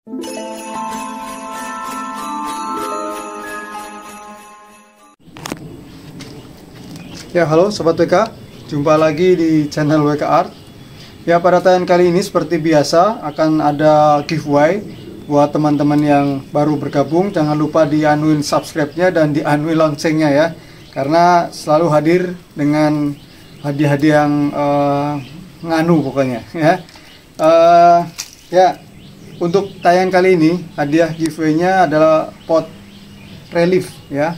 Ya, halo Sobat WK, jumpa lagi di channel WK Art. Ya, pada tayangan kali ini seperti biasa akan ada giveaway buat teman-teman yang baru bergabung. Jangan lupa dianuin subscribe-nya dan dianuin loncengnya ya, karena selalu hadir dengan hadiah-hadiah yang nganu pokoknya ya. Ya, untuk tayangan kali ini hadiah giveaway-nya adalah pot relief ya.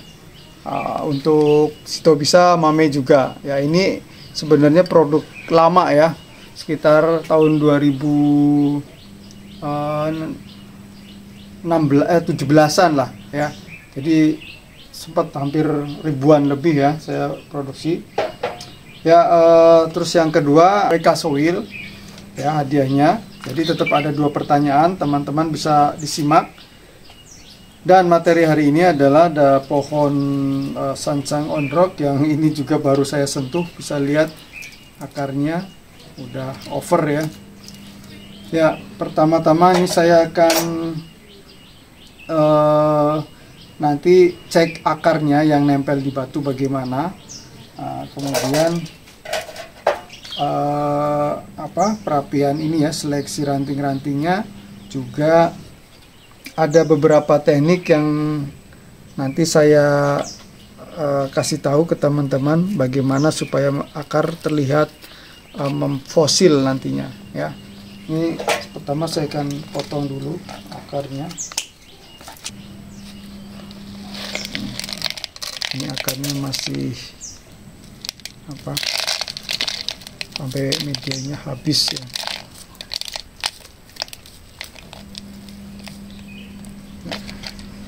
Untuk Sito Bisa Mame juga ya. Ini sebenarnya produk lama ya, sekitar tahun 2017an lah ya. Jadi sempat hampir ribuan lebih ya saya produksi ya. Terus yang kedua Reka Soil ya hadiahnya. Jadi tetap ada 2 pertanyaan, teman-teman bisa disimak. Dan materi hari ini adalah ada pohon sancang ondrok yang ini juga baru saya sentuh. Bisa lihat akarnya udah over ya. Ya, pertama-tama ini saya akan nanti cek akarnya yang nempel di batu bagaimana. Kemudian perapian ini ya, seleksi ranting-rantingnya juga. Ada beberapa teknik yang nanti saya kasih tahu ke teman-teman bagaimana supaya akar terlihat memfosil nantinya ya. Ini pertama saya akan potong dulu akarnya. Ini akarnya masih sampai medianya habis ya.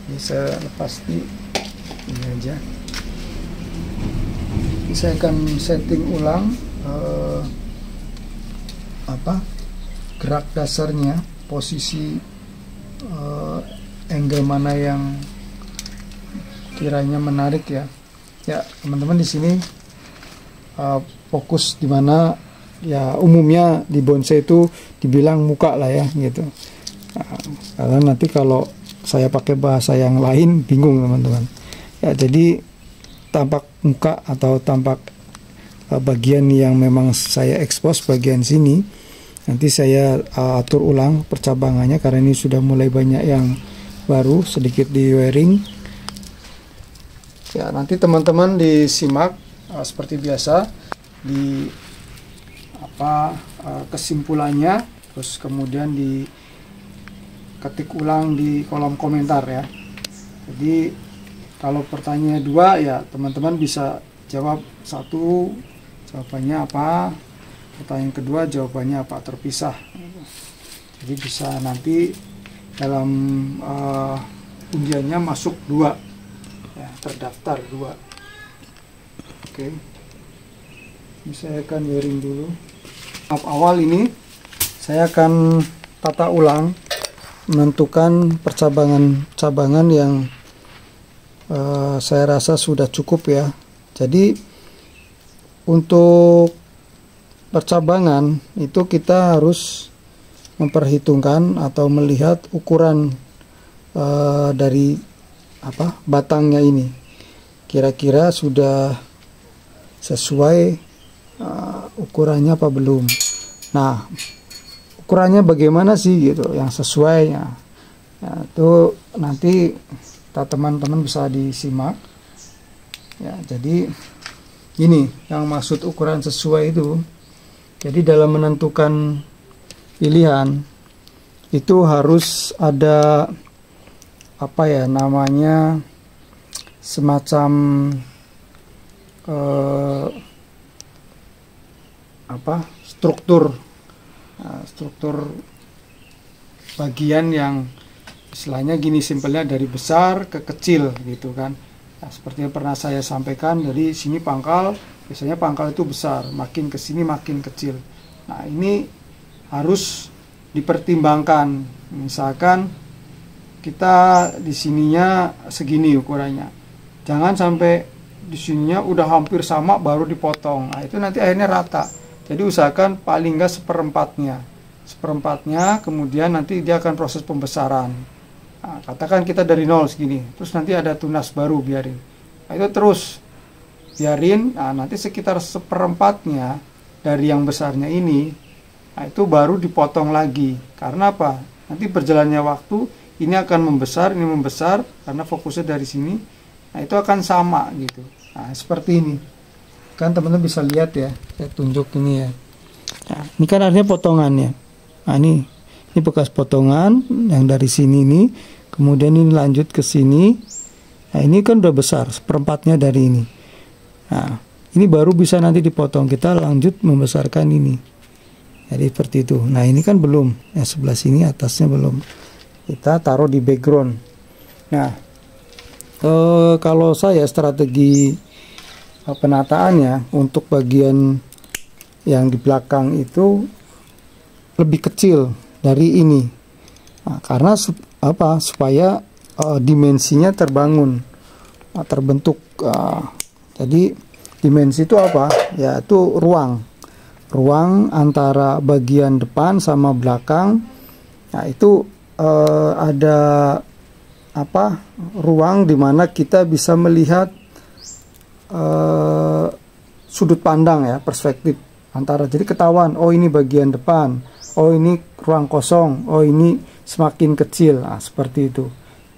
Ini saya lepas ini aja. Ini saya akan setting ulang gerak dasarnya, posisi angle mana yang kiranya menarik ya. Ya teman-teman, di sini fokus di mana ya, umumnya di bonsai itu dibilang muka lah ya gitu. Karena nanti kalau saya pakai bahasa yang lain bingung teman-teman ya. Jadi tampak muka atau tampak bagian yang memang saya expose bagian sini, nanti saya atur ulang percabangannya karena ini sudah mulai banyak yang baru, sedikit di wiring ya. Nanti teman-teman disimak seperti biasa di kesimpulannya, terus kemudian di ketik ulang di kolom komentar ya. Jadi kalau pertanyaannya 2 ya, teman-teman bisa jawab 1 jawabannya apa, pertanyaan kedua jawabannya apa, terpisah. Jadi bisa nanti dalam undiannya masuk 2 ya, terdaftar 2. Oke, ini saya akan wiring dulu. Awal ini saya akan tata ulang, menentukan percabangan-cabangan yang saya rasa sudah cukup ya. Jadi untuk percabangan itu kita harus memperhitungkan atau melihat ukuran dari batangnya ini, kira-kira sudah sesuai ukurannya apa belum. Nah, ukurannya bagaimana sih gitu yang sesuainya ya, itu nanti teman-teman bisa disimak ya. Jadi ini yang maksud ukuran sesuai itu, jadi dalam menentukan pilihan itu harus ada namanya semacam struktur bagian yang istilahnya gini, simpelnya dari besar ke kecil gitu kan. Nah, seperti yang pernah saya sampaikan, dari sini pangkal, biasanya pangkal itu besar, makin ke sini makin kecil. Nah, ini harus dipertimbangkan. Misalkan kita di sininya segini ukurannya, jangan sampai di sininya udah hampir sama baru dipotong. Nah, itu nanti akhirnya rata. Jadi usahakan paling enggak 1/4-nya. seperempatnya, kemudian nanti dia akan proses pembesaran. Nah, katakan kita dari nol segini, terus nanti ada tunas baru, biarin. Nah, itu terus biarin. Nah, nanti sekitar seperempatnya dari yang besarnya ini, nah itu baru dipotong lagi. Karena apa? Nanti berjalannya waktu ini akan membesar, ini membesar karena fokusnya dari sini. Nah, itu akan sama gitu. Nah, seperti ini. Kan teman-teman bisa lihat ya, saya tunjuk ini ya. Nah, ini kan artinya potongannya. Nah, ini bekas potongan yang dari sini nih, kemudian ini lanjut ke sini. Nah, ini kan udah besar, seperempatnya dari ini. Nah, ini baru bisa nanti dipotong, kita lanjut membesarkan ini. Jadi seperti itu. Nah, ini kan belum, yang sebelah sini atasnya belum. Kita taruh di background. Nah, kalau saya strategi penataannya untuk bagian yang di belakang itu lebih kecil dari ini. Nah, karena supaya dimensinya terbangun, terbentuk. Jadi dimensi itu apa? Yaitu ruang antara bagian depan sama belakang. Nah, itu ada ruang dimana kita bisa melihat sudut pandang ya, perspektif antara. Jadi ketahuan, oh ini bagian depan, oh ini ruang kosong, oh ini semakin kecil. Nah, seperti itu.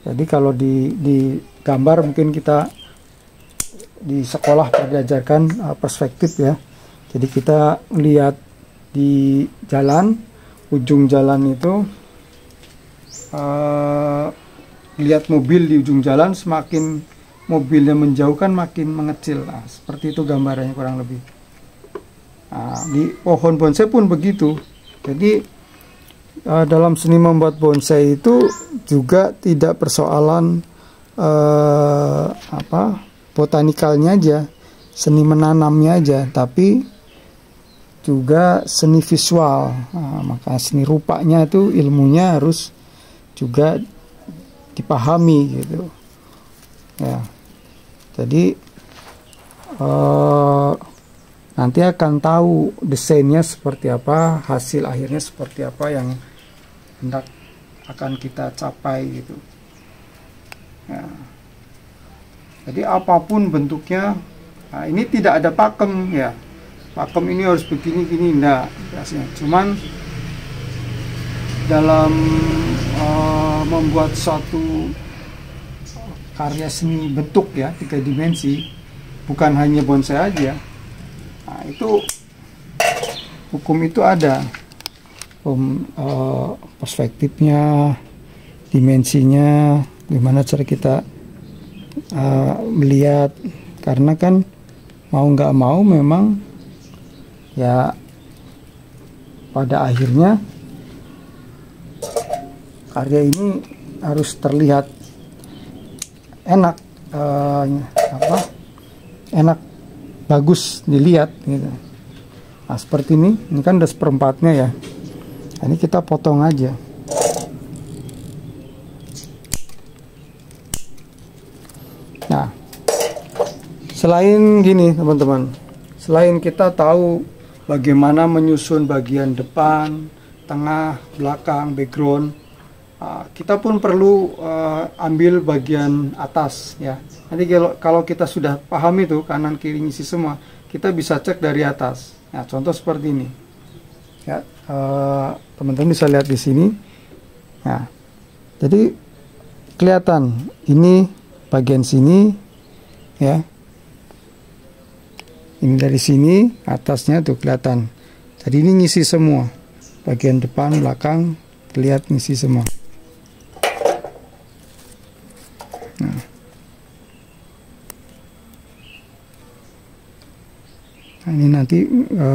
Jadi kalau di gambar mungkin kita di sekolah diajarkan perspektif ya. Jadi kita lihat di jalan, ujung jalan itu lihat mobil di ujung jalan, semakin mobilnya menjauh kan makin mengecil. Nah, seperti itu gambarannya kurang lebih. Nah, di pohon bonsai pun begitu. Jadi dalam seni membuat bonsai itu juga tidak persoalan botanikalnya aja, seni menanamnya aja, tapi juga seni visual. Nah, maka seni rupanya itu ilmunya harus juga dipahami gitu ya. Jadi nanti akan tahu desainnya seperti apa, hasil akhirnya seperti apa yang hendak akan kita capai gitu ya. Jadi apapun bentuknya, nah ini tidak ada pakem ya, pakem ini harus begini gini, enggak biasanya. Cuman dalam membuat suatu karya seni bentuk ya, 3 dimensi, bukan hanya bonsai aja. Nah, itu hukum itu ada, perspektifnya, dimensinya, gimana cara kita melihat. Karena kan mau nggak mau memang ya pada akhirnya karya ini harus terlihat enak, enak, bagus dilihat gitu. Nah, seperti ini kan udah seperempatnya ya. Nah, ini kita potong aja. Nah, selain gini teman-teman, selain kita tahu bagaimana menyusun bagian depan, tengah, belakang, background, kita pun perlu ambil bagian atas ya. Nanti kalau kita sudah paham itu kanan kiri ngisi semua, kita bisa cek dari atas. Nah, contoh seperti ini ya, teman-teman bisa lihat di sini. Nah, jadi kelihatan ini bagian sini ya, ini dari sini atasnya tuh kelihatan. Jadi ini ngisi semua, bagian depan belakang terlihat ngisi semua. Nah, ini nanti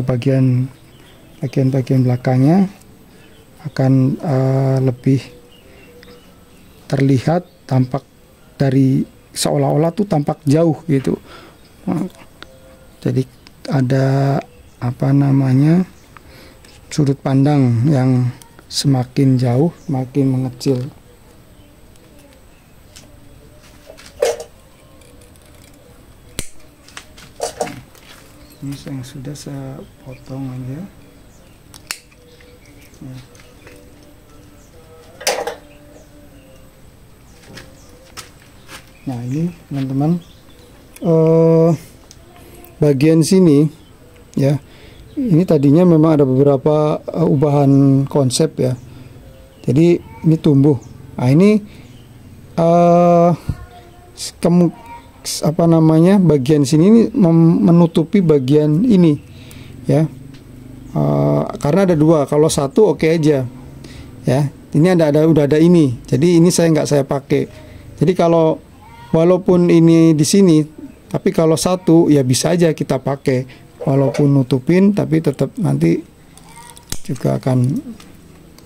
bagian belakangnya akan lebih terlihat, tampak dari seolah-olah tuh tampak jauh gitu. Jadi ada sudut pandang yang semakin jauh, semakin mengecil. Ini yang sudah saya potong aja. Ya. Nah ini teman-teman, bagian sini ya, ini tadinya memang ada beberapa ubahan konsep ya, jadi ini tumbuh. Nah ini apa namanya, bagian sini ini menutupi bagian ini ya, karena ada dua. Kalau satu oke aja ya, ini udah ada ini, jadi ini saya pakai. Jadi kalau walaupun ini di sini, tapi kalau satu ya bisa aja kita pakai, walaupun nutupin tapi tetap nanti juga akan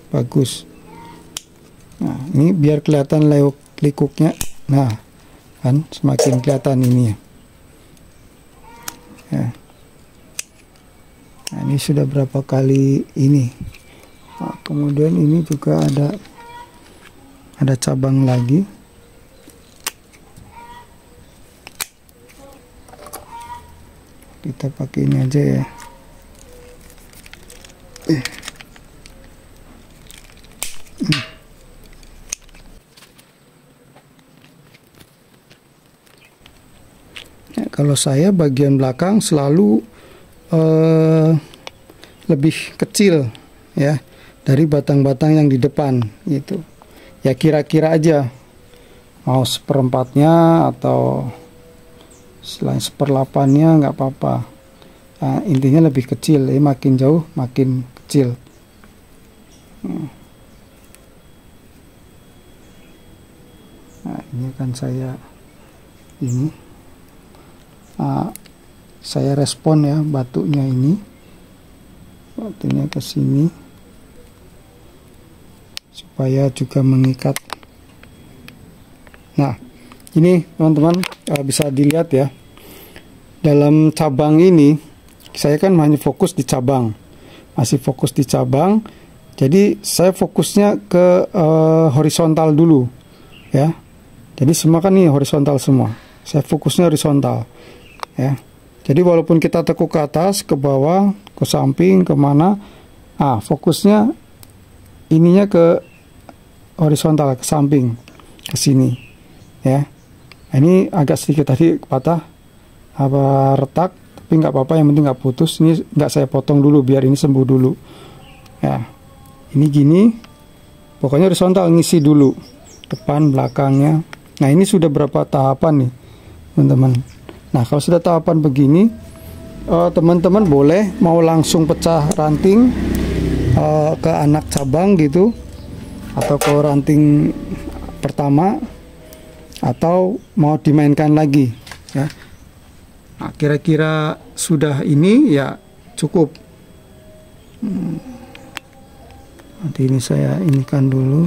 bagus. Nah ini biar kelihatan likuknya, nah kan semakin kelihatan ini ya. Nah ini sudah berapa kali ini. Nah, kemudian ini juga ada cabang lagi. Kita pakai ini aja ya. Kalau saya bagian belakang selalu lebih kecil ya dari batang-batang yang di depan gitu. Ya kira-kira aja, mau seperempatnya atau selain seperlapannya nggak apa-apa. Nah, intinya lebih kecil, ya makin jauh makin kecil. Nah ini kan saya respon ya, batunya ke sini supaya juga mengikat. Nah ini teman-teman bisa dilihat ya, dalam cabang ini saya kan hanya fokus di cabang, masih fokus di cabang, jadi saya fokusnya ke horizontal dulu ya. Jadi semua kan ini horizontal semua, saya fokusnya horizontal ya. Jadi walaupun kita tekuk ke atas, ke bawah, ke samping, kemana, fokusnya ininya ke horizontal, ke samping, ke sini ya. Ini agak sedikit tadi patah retak, tapi nggak apa-apa, yang penting nggak putus. Ini nggak saya potong dulu biar ini sembuh dulu ya. Ini gini, pokoknya horizontal, ngisi dulu depan belakangnya. Nah ini sudah berapa tahapan nih teman-teman. Nah kalau sudah tahapan begini, teman-teman boleh mau langsung pecah ranting ke anak cabang gitu, atau ke ranting pertama, atau mau dimainkan lagi ya. Nah, kira-kira sudah ini ya cukup. Nanti ini saya inikan dulu.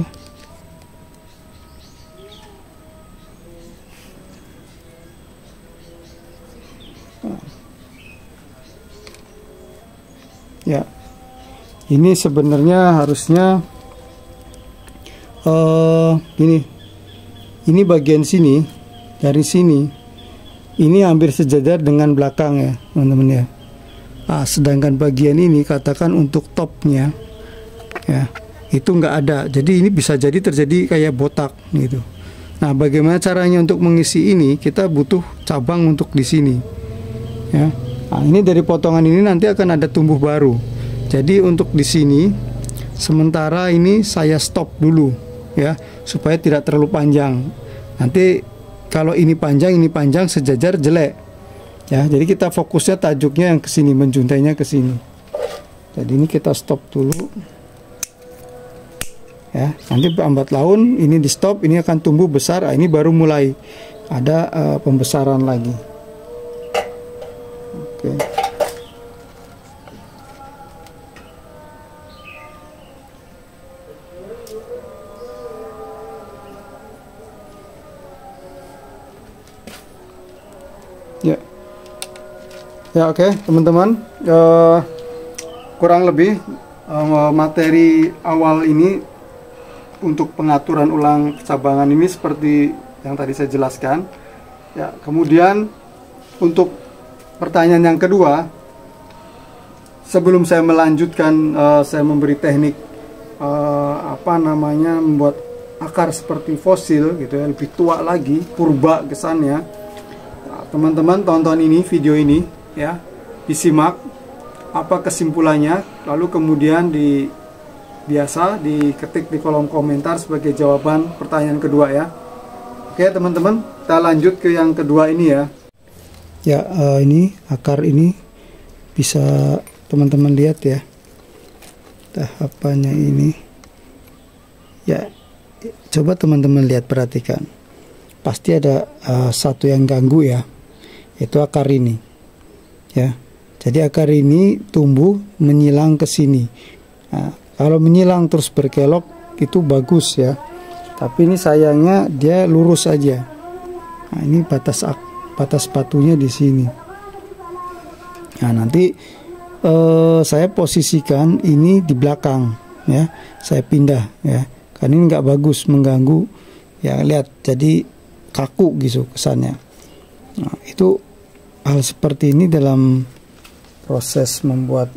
Ya, ini sebenarnya harusnya ini bagian sini, dari sini ini hampir sejajar dengan belakang ya teman-teman ya. Sedangkan bagian ini katakan untuk topnya ya, itu nggak ada, jadi ini bisa jadi terjadi kayak botak gitu. Nah bagaimana caranya untuk mengisi ini? Kita butuh cabang untuk di sini ya. Nah, ini dari potongan ini nanti akan ada tumbuh baru. Jadi untuk di sini sementara ini saya stop dulu ya, supaya tidak terlalu panjang. Nanti kalau ini panjang sejajar jelek ya. Jadi kita fokusnya tajuknya yang ke sini, menjuntainya ke sini. Jadi ini kita stop dulu ya. Nanti lambat laun ini di stop, ini akan tumbuh besar. Ini baru mulai ada pembesaran lagi. Oke. Ya oke, teman-teman, kurang lebih materi awal ini untuk pengaturan ulang cabangan ini seperti yang tadi saya jelaskan ya. Kemudian untuk pertanyaan yang kedua, sebelum saya melanjutkan, saya memberi teknik membuat akar seperti fosil gitu ya, lebih tua lagi, purba kesannya. Nah, teman-teman tonton ini, video ini ya, disimak apa kesimpulannya, lalu kemudian biasa diketik di kolom komentar sebagai jawaban pertanyaan kedua ya. Oke teman-teman, kita lanjut ke yang kedua ini ya. Ya, ini akar ini bisa teman-teman lihat ya, tahapannya ini ya. Coba teman-teman lihat, perhatikan, pasti ada satu yang ganggu ya, yaitu akar ini ya. Jadi akar ini tumbuh menyilang ke sini. Nah, kalau menyilang terus berkelok itu bagus ya, tapi ini sayangnya dia lurus aja. Nah, ini batas batunya di sini. Nah, nanti saya posisikan ini di belakang ya, saya pindah ya, karena ini nggak bagus, mengganggu ya. Lihat, jadi kaku gitu kesannya. Nah, itu hal seperti ini dalam proses membuat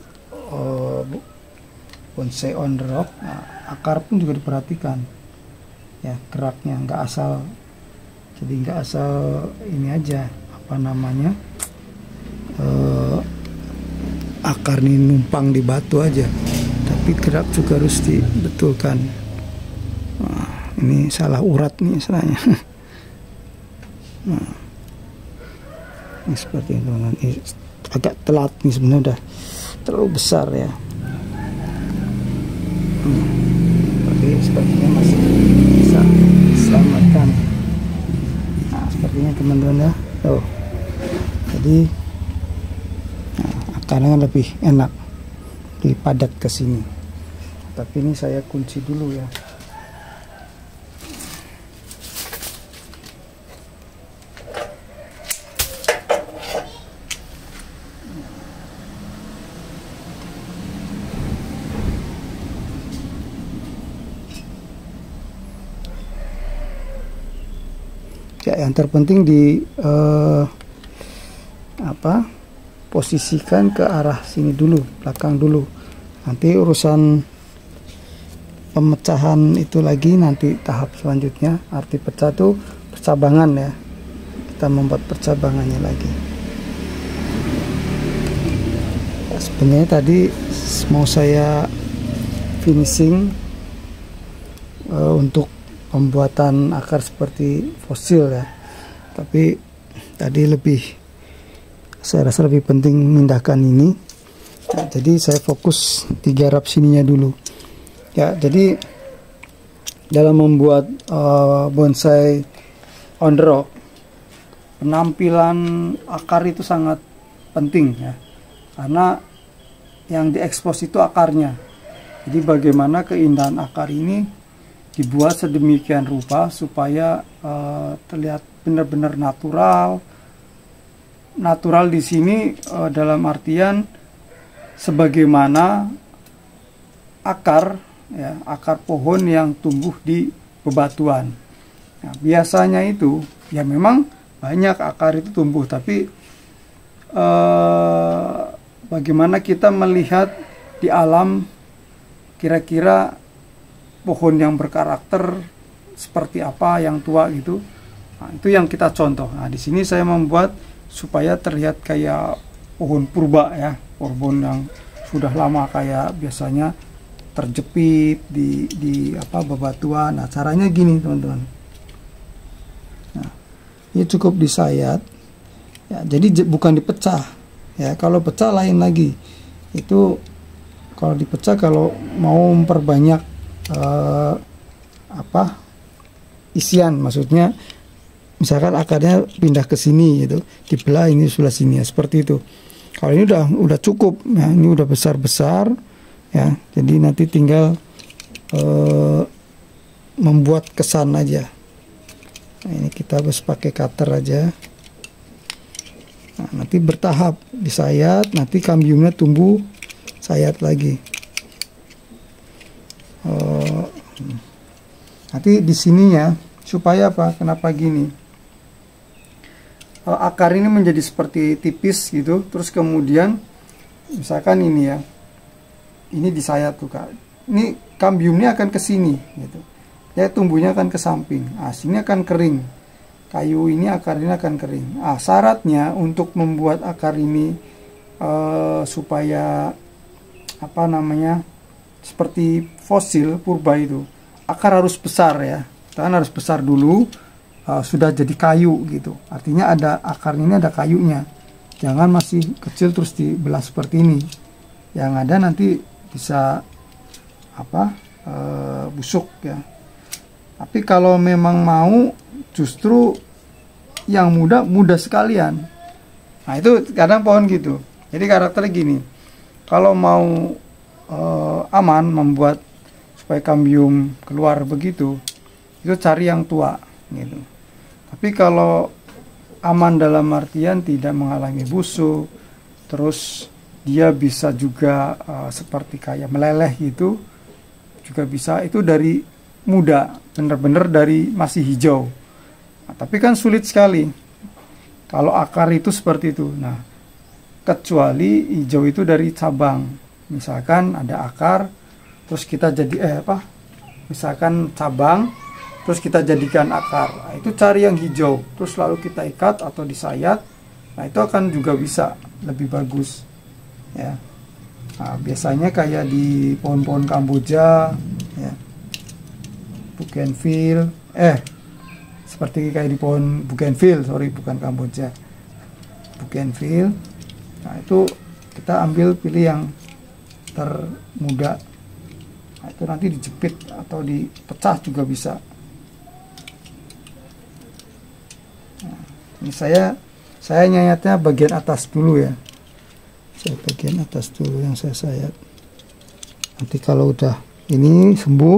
bonsai on the rock. Nah, akar pun juga diperhatikan ya, geraknya nggak asal, jadi nggak asal ini aja, apa namanya, akar ini numpang di batu aja, tapi gerak juga harus dibetulkan. Nah, ini salah urat nih istilahnya. Nah, ini seperti itu, ini agak telat nih sebenarnya, udah terlalu besar ya. Tapi sepertinya masih bisa diselamatkan. Nah, sepertinya teman-teman ya. Tuh, jadi akarnya lebih enak, lebih padat ke sini. Tapi ini saya kunci dulu ya. Ya, yang terpenting posisikan ke arah sini dulu, belakang dulu. Nanti urusan pemecahan itu lagi nanti tahap selanjutnya. Arti pecah itu percabangan ya, kita membuat percabangannya lagi. Ya, sebenarnya tadi mau saya finishing untuk pembuatan akar seperti fosil ya, tapi tadi saya rasa lebih penting memindahkan ini. Nah, jadi saya fokus di garap sininya dulu ya. Jadi dalam membuat bonsai on the rock, penampilan akar itu sangat penting ya, karena yang diekspos itu akarnya. Jadi bagaimana keindahan akar ini dibuat sedemikian rupa supaya terlihat benar-benar natural. Natural di sini dalam artian sebagaimana akar ya, akar pohon yang tumbuh di bebatuan. Nah, biasanya itu ya memang banyak akar itu tumbuh, tapi bagaimana kita melihat di alam kira-kira pohon yang berkarakter seperti apa, yang tua gitu. Nah, itu yang kita contoh. Nah, di sini saya membuat supaya terlihat kayak pohon purba ya, pohon yang sudah lama kayak biasanya terjepit di bebatuan. Nah, caranya gini teman-teman. Nah, ini cukup disayat ya, jadi bukan dipecah ya. Kalau pecah lain lagi. Itu kalau dipecah, kalau mau memperbanyak isian, maksudnya misalkan akarnya pindah ke sini gitu, dibelah ini sebelah sini ya, seperti itu. Kalau ini udah cukup ya, ini udah besar ya, jadi nanti tinggal membuat kesan aja. Nah, ini kita harus pakai cutter aja. Nah, nanti bertahap disayat, nanti kambiumnya tumbuh sayat lagi. Nanti di sininya supaya apa? Kenapa gini? Akar ini menjadi seperti tipis gitu, terus kemudian misalkan ini ya, ini disayat tuh Kak. Ini kambiumnya akan ke sini gitu. ya tumbuhnya akan ke samping. Sini akan kering. Kayu ini akar ini akan kering. Syaratnya untuk membuat akar ini supaya apa namanya seperti fosil purba itu, akar harus besar ya. Kan harus besar dulu, sudah jadi kayu gitu. Artinya ada akarnya, ini ada kayunya. Jangan masih kecil terus dibelah seperti ini. Yang ada nanti bisa busuk ya. Tapi kalau memang mau justru yang muda sekalian. Nah itu kadang pohon gitu. Jadi karakternya gini, kalau mau aman membuat supaya kambium keluar begitu, itu cari yang tua gitu. Tapi kalau aman dalam artian tidak menghalangi busuk, terus dia bisa juga seperti kayak meleleh gitu, juga bisa. Itu dari muda, bener-bener dari masih hijau. Nah, tapi kan sulit sekali kalau akar itu seperti itu. Nah, kecuali hijau itu dari cabang. Misalkan ada akar, terus kita jadi misalkan cabang, terus kita jadikan akar. Nah, itu cari yang hijau, terus lalu kita ikat atau disayat. Nah, itu akan juga bisa lebih bagus ya. Nah, biasanya kayak di pohon-pohon Kamboja ya, bougainville, seperti kayak di pohon bougainville, bukan Kamboja, bougainville. Nah, itu kita ambil pilih yang termuda. Nah, itu nanti dijepit atau dipecah juga bisa. Nah, ini saya nyayatnya bagian atas dulu ya. Saya bagian atas dulu yang saya sayat. Nanti kalau udah ini sembuh,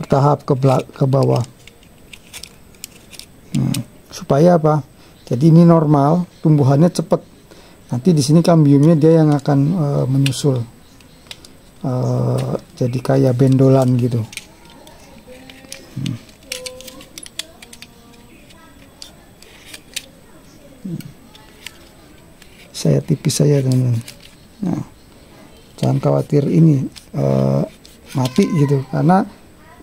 bertahap ke bawah. Supaya apa? Jadi ini normal, tumbuhannya cepat. Nanti di sini kambiumnya dia yang akan menyusul. Jadi kayak bendolan gitu. Saya tipis saja teman-teman. Nah, jangan khawatir ini mati gitu, karena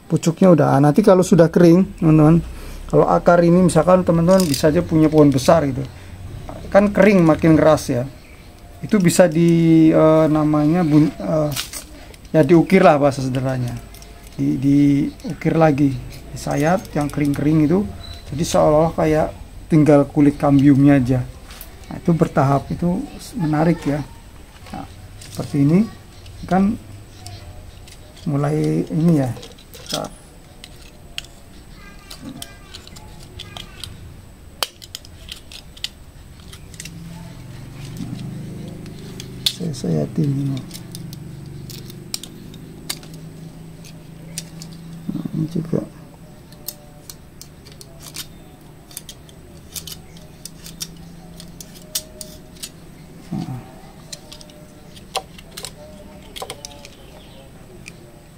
pucuknya udah. Nanti kalau sudah kering teman-teman, kalau akar ini misalkan teman-teman bisa aja punya pohon besar gitu, kan kering makin keras ya, itu bisa namanya ya diukir lah bahasa sederhananya, diukir lagi, disayat yang kering-kering itu, jadi seolah-olah kayak tinggal kulit kambiumnya aja. Nah, itu bertahap, itu menarik ya. Nah, seperti ini kan mulai ini ya. Saya ini. Nah, ini juga.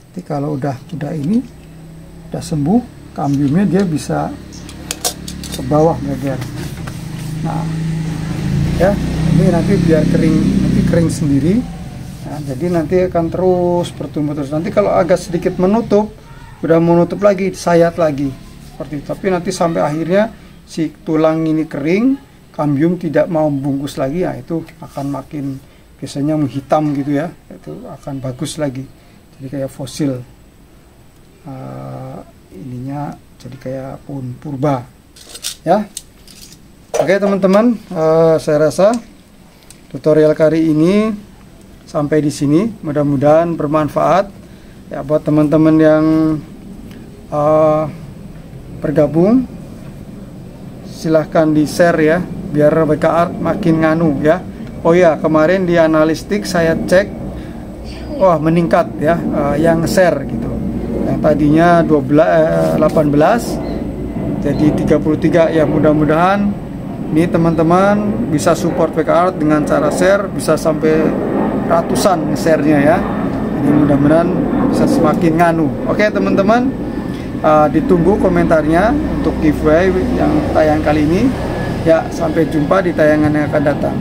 Nanti kalau udah ini udah sembuh, kambiumnya dia bisa ke bawah lebar. Nah, ya ini nanti biar kering sendiri. Nah, jadi nanti akan terus bertumbuh terus. Nanti kalau agak sedikit menutup, udah menutup lagi, sayat lagi seperti itu. Tapi nanti sampai akhirnya si tulang ini kering, kambium tidak mau membungkus lagi, ya itu akan makin biasanya menghitam gitu ya, itu akan bagus lagi. Jadi kayak fosil, ininya jadi kayak pohon purba ya. Oke teman-teman, saya rasa tutorial kali ini sampai di sini. Mudah-mudahan bermanfaat ya buat teman-teman yang bergabung. Silahkan di share ya, biar WK Art makin nganu ya. Oh ya, kemarin di analistik saya cek, wah meningkat ya, yang share gitu. Yang tadinya 18 jadi 33 ya. Mudah-mudahan ini teman-teman bisa support WK Art dengan cara share, bisa sampai ratusan share-nya ya. Jadi mudah-mudahan bisa semakin nganu. Oke teman-teman, ditunggu komentarnya untuk giveaway yang tayang kali ini. Ya, sampai jumpa di tayangan yang akan datang.